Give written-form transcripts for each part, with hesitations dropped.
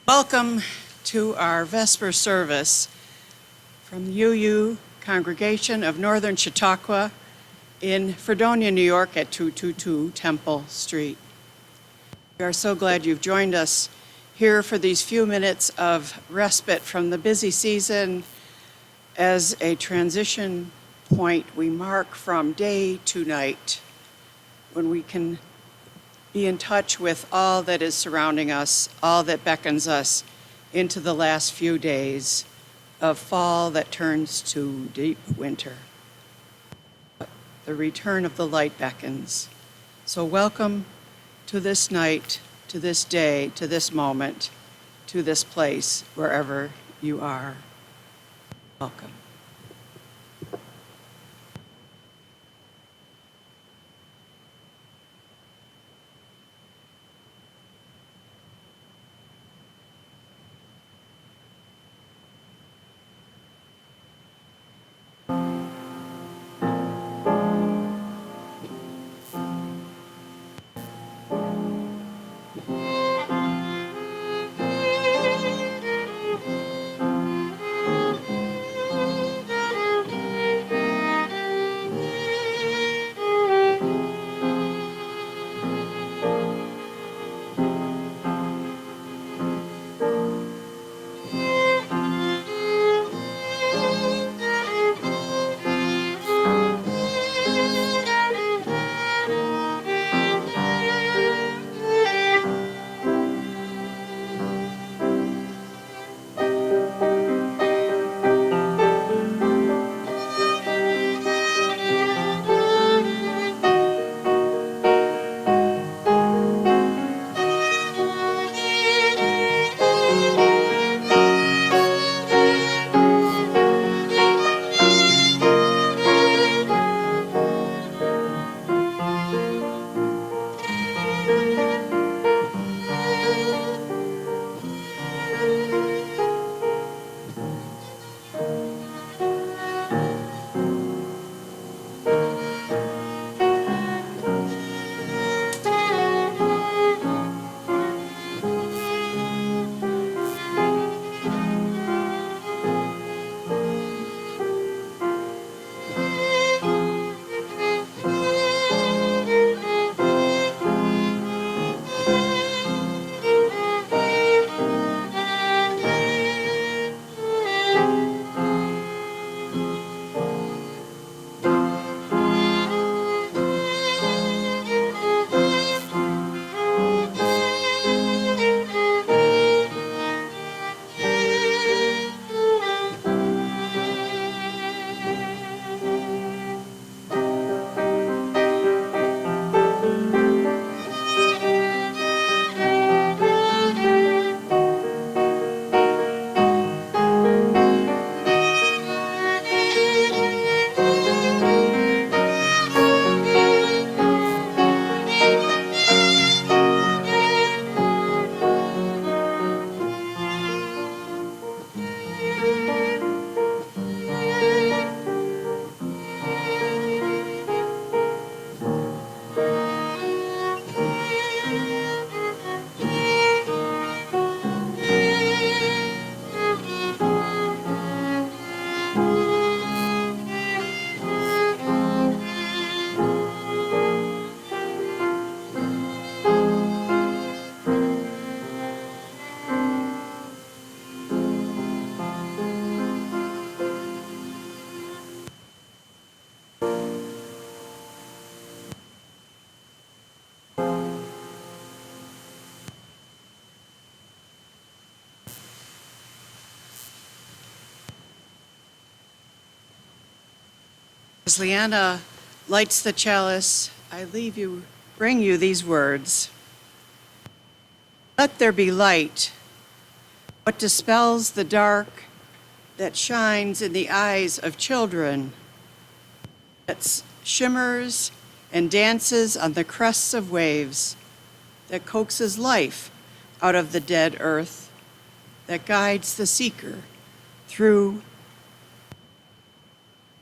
Welcome to our Vesper service from the UU Congregation of Northern Chautauqua in Fredonia, New York at 222 Temple Street. We are so glad you've joined us here for these few minutes of respite from the busy season. As a transition point, we mark from day to night when we can be in touch with all that is surrounding us, all that beckons us into the last few days of fall that turns to deep winter. The return of the light beckons. So welcome to this night, to this day, to this moment, to this place, wherever you are. Welcome. As Leanna lights the chalice, I bring you these words. Let there be light, what dispels the dark that shines in the eyes of children, that shimmers and dances on the crests of waves, that coaxes life out of the dead earth, that guides the seeker through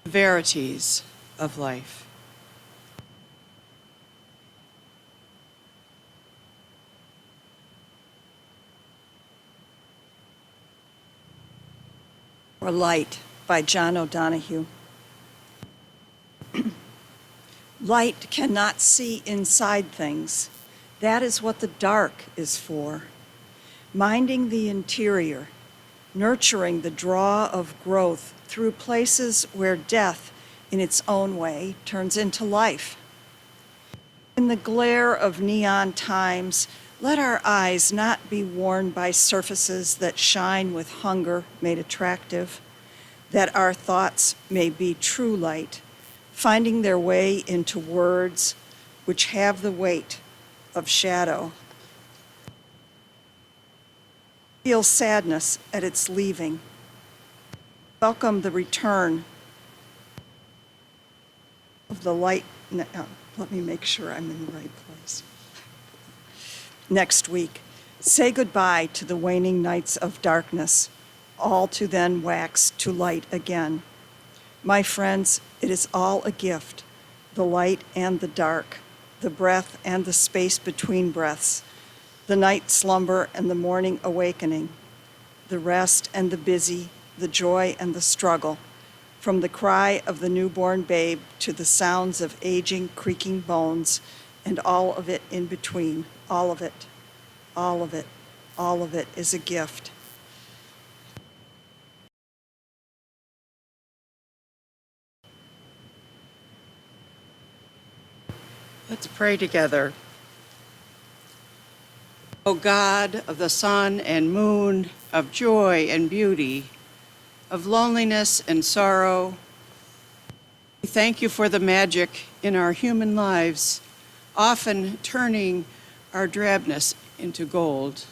the verities of life. Or Light by John O'Donohue. Light cannot see inside things. That is what the dark is for. Minding the interior, nurturing the draw of growth through places where death, in its own way, turns into life. In the glare of neon times, let our eyes not be worn by surfaces that shine with hunger made attractive, that our thoughts may be true light, finding their way into words which have the weight of shadow. Feel sadness at its leaving. Welcome the return of the light. Let me make sure I'm in the right place. Next week, say goodbye to the waning nights of darkness, all to then wax to light again. My friends, it is all a gift, the light and the dark, the breath and the space between breaths, the night slumber and the morning awakening, the rest and the busy, the joy and the struggle, from the cry of the newborn babe to the sounds of aging, creaking bones, and all of it in between, all of it, all of it, all of it is a gift. Let's pray together. O God of the sun and moon, of joy and beauty, of loneliness and sorrow, we thank you for the magic in our human lives, often turning our drabness into gold.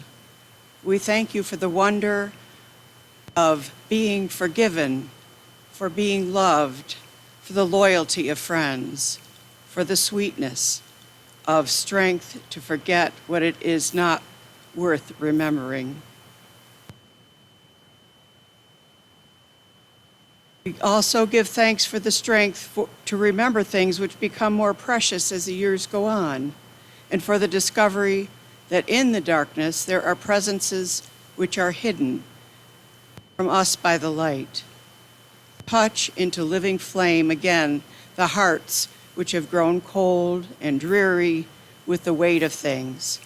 We thank you for the wonder of being forgiven, for being loved, for the loyalty of friends, for the sweetness of strength to forget what it is not worth remembering. We also give thanks for the strength to remember things which become more precious as the years go on, and for the discovery that in the darkness there are presences which are hidden from us by the light. Touch into living flame again the hearts which have grown cold and dreary with the weight of things.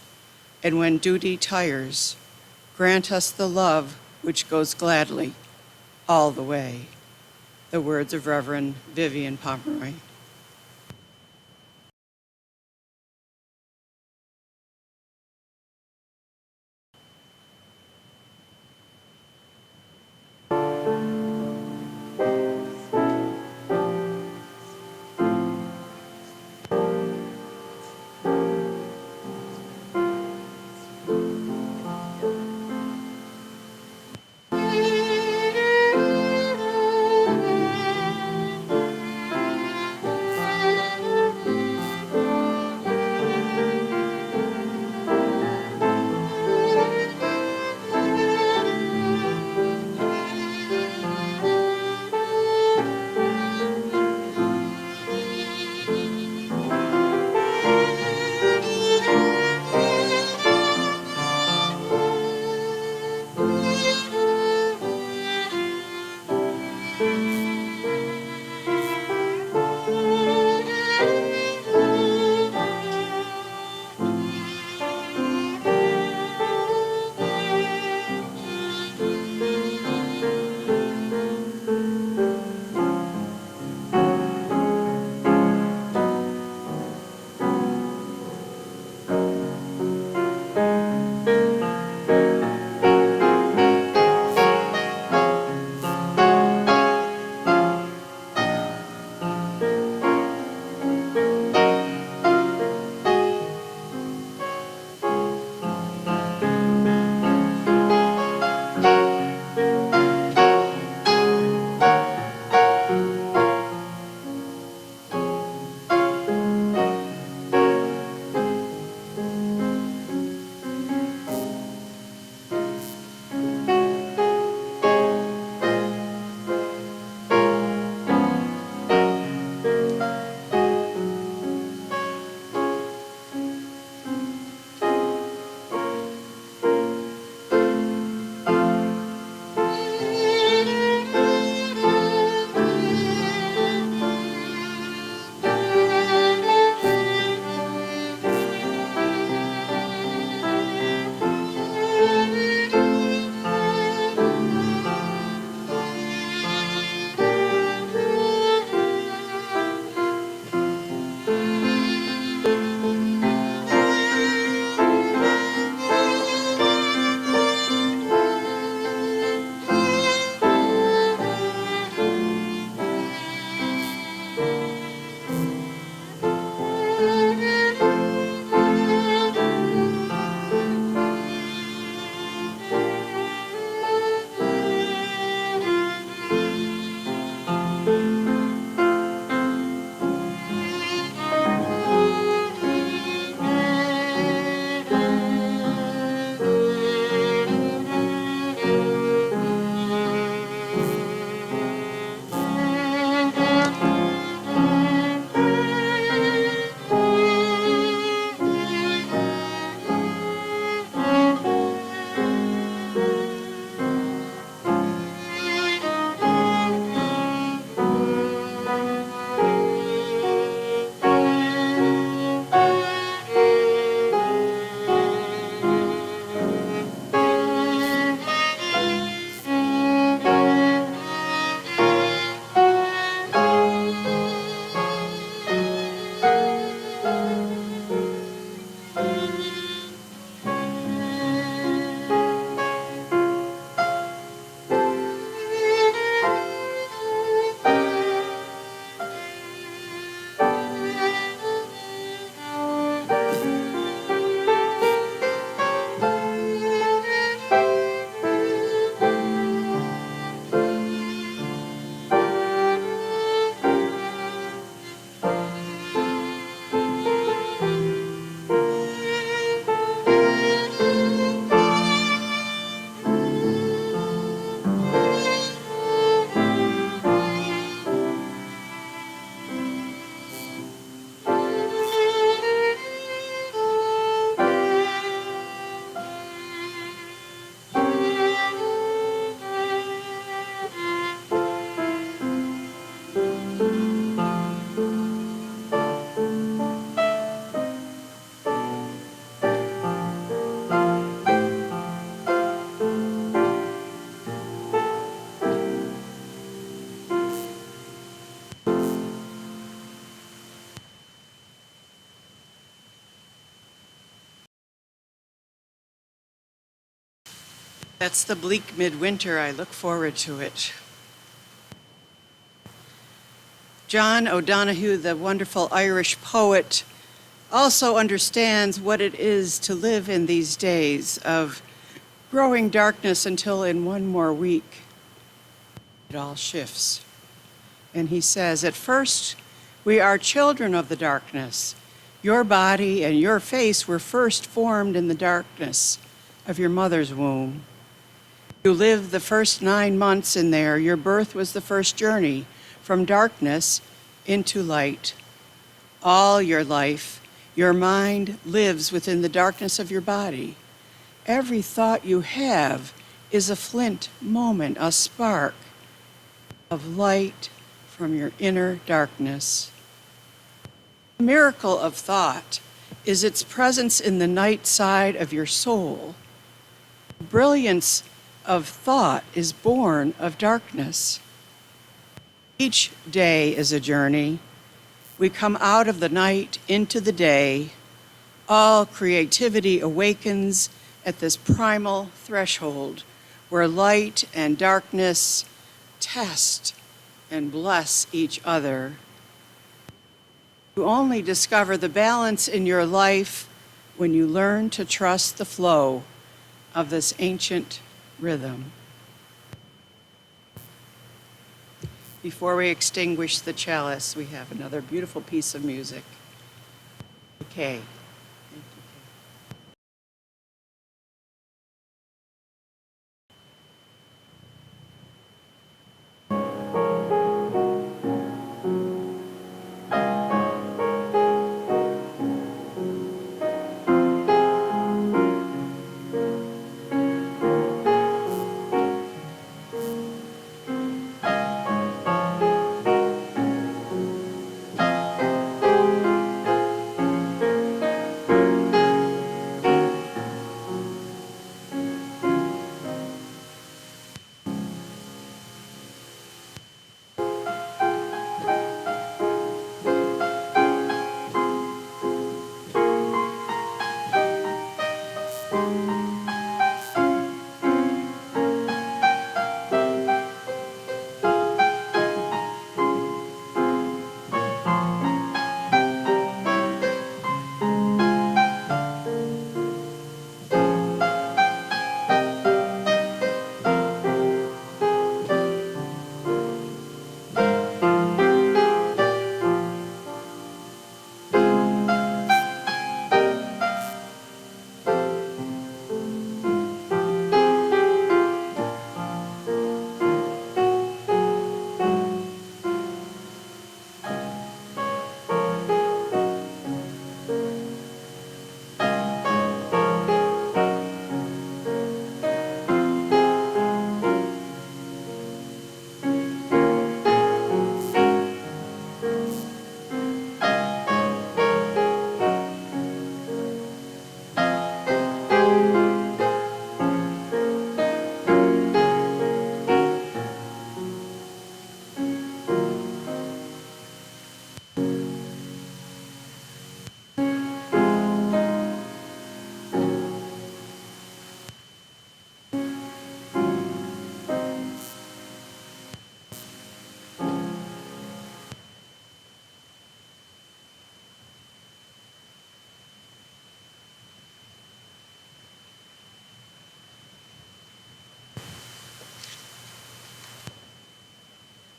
And when duty tires, grant us the love which goes gladly all the way. The words of Reverend Vivian Pomeroy. That's the bleak midwinter. I look forward to it. John O'Donoghue, the wonderful Irish poet, also understands what it is to live in these days of growing darkness until in one more week it all shifts. And he says, at first, we are children of the darkness. Your body and your face were first formed in the darkness of your mother's womb. You lived the first 9 months in there. Your birth was the first journey from darkness into light. All your life, your mind lives within the darkness of your body. Every thought you have is a flint moment, a spark of light from your inner darkness. The miracle of thought is its presence in the night side of your soul. The brilliance of thought is born of darkness. Each day is a journey. We come out of the night into the day. All creativity awakens at this primal threshold where light and darkness test and bless each other. You only discover the balance in your life when you learn to trust the flow of this ancient rhythm. Before we extinguish the chalice, we have another beautiful piece of music. Okay.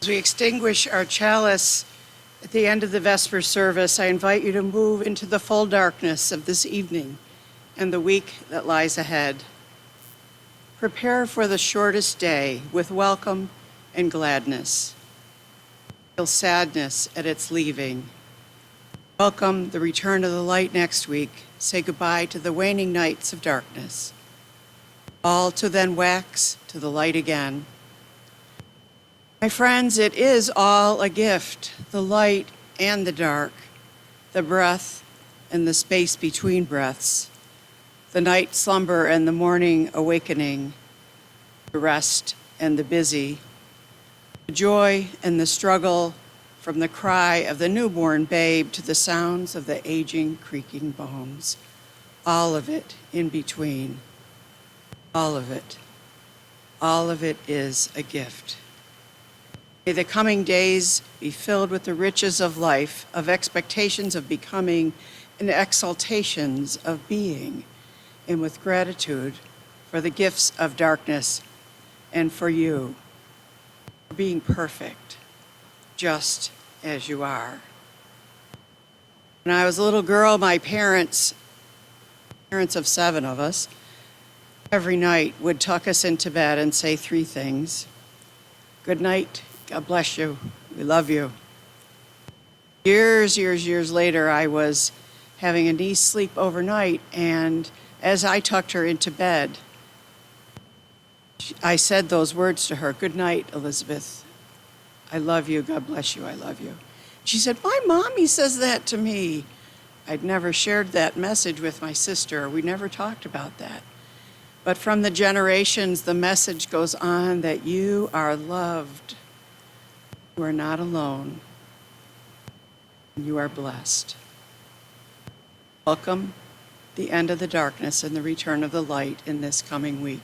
As we extinguish our chalice at the end of the Vesper service, I invite you to move into the full darkness of this evening and the week that lies ahead. Prepare for the shortest day with welcome and gladness. Feel sadness at its leaving. Welcome the return of the light next week. Say goodbye to the waning nights of darkness. All to then wax to the light again. My friends, it is all a gift, the light and the dark, the breath and the space between breaths, the night slumber and the morning awakening, the rest and the busy, the joy and the struggle, from the cry of the newborn babe to the sounds of the aging, creaking bones, all of it in between, all of it All of it is a gift. May the coming days be filled with the riches of life, of expectations of becoming, and exaltations of being, and with gratitude for the gifts of darkness and for you, for being perfect, just as you are. When I was a little girl, my parents of 7 of us, every night would tuck us into bed and say 3 things. Good night, God bless you, we love you. Years later, I was having a niece sleep overnight, and as I tucked her into bed, I said those words to her, good night, Elizabeth. I love you, God bless you, I love you. She said, my mommy says that to me. I'd never shared that message with my sister. We never talked about that. But from the generations, the message goes on that you are loved. You are not alone. You are blessed. Welcome the end of the darkness and the return of the light in this coming week.